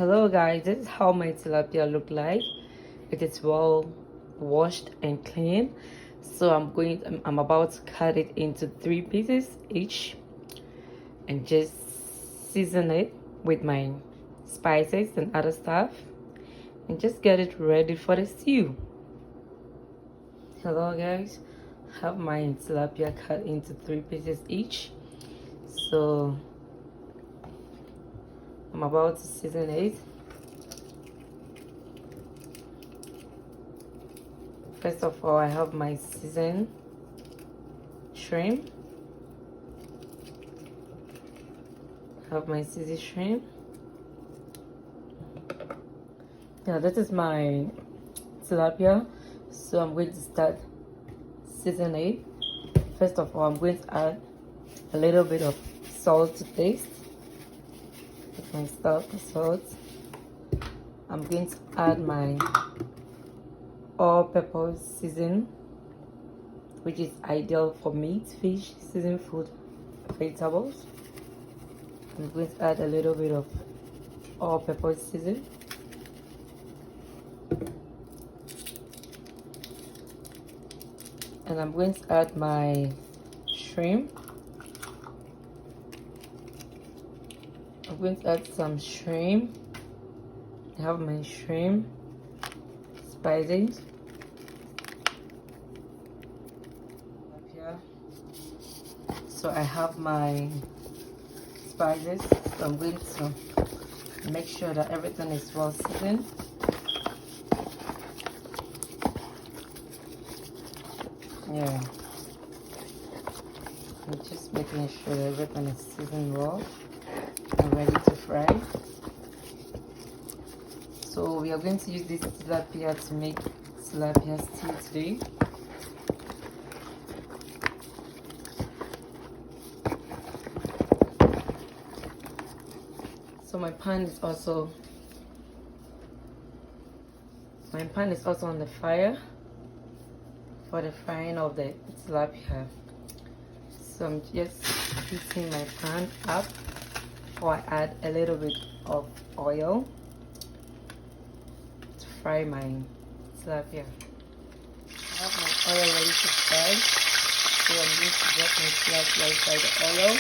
Hello guys, this is how my tilapia look like. It is well washed and clean. So I'm about to cut it into 3 pieces each and just season it with my spices and other stuff and just get it ready for the stew. Hello guys, have my tilapia cut into 3 pieces each. So I'm about to season it. First of all, I have my seasoned shrimp. Yeah, this is my tilapia. So I'm going to start seasoning it. First of all, I'm going to add a little bit of salt to taste. With my salt. I'm going to add my all-purpose season, which is ideal for meat, fish, seasoned food, vegetables. I'm going to add a little bit of all-purpose season. And I'm going to add my shrimp. I'm going to add some shrimp. I have my shrimp, spices. So I have my spices. So I'm going to make sure that everything is well seasoned. Yeah. I'm just making sure that everything is seasoned well and ready to fry. So we are going to use this tilapia to make tilapia stew today. So my pan is also on the fire for the frying of the tilapia. So I'm just heating my pan up before I add a little bit of oil to fry my tilapia. I have my oil ready to fry, so I'm going to drop my tilapia inside the oil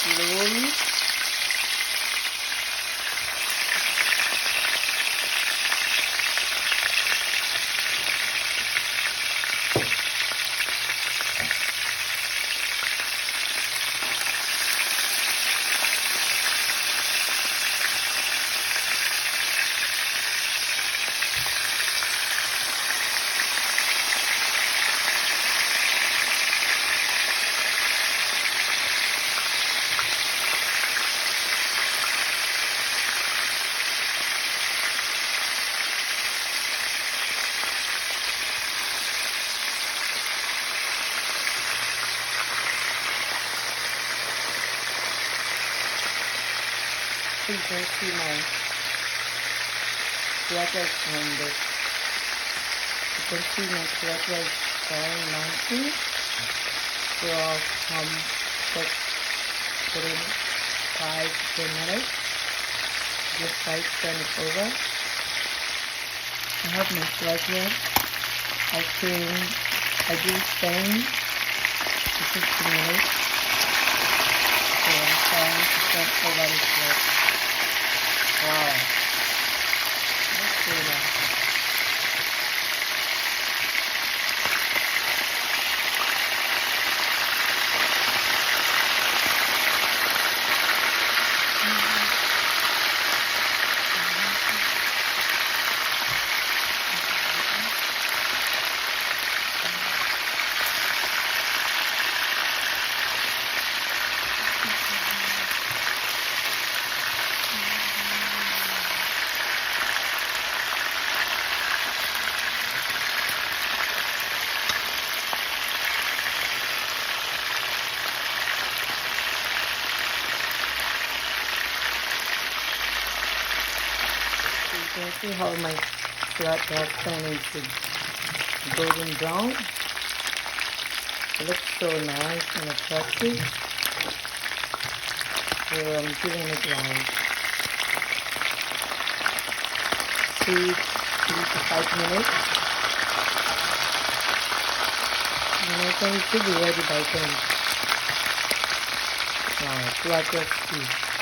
slowly. You can see my tilapia is blended. You can see my tilapia is very nicely. So I'll check within 5 to 10 minutes. Just try to turn it over. I have my tilapia. I do 10 to 15 minutes. So I'm trying to turn over the tilapia. Wow, that's really nice. You can see how my tilapia has turned into golden brown. It looks so nice and attractive. So I'm giving it like take 3 to 5 minutes. And I think it should be ready by then. Wow, tilapia stew.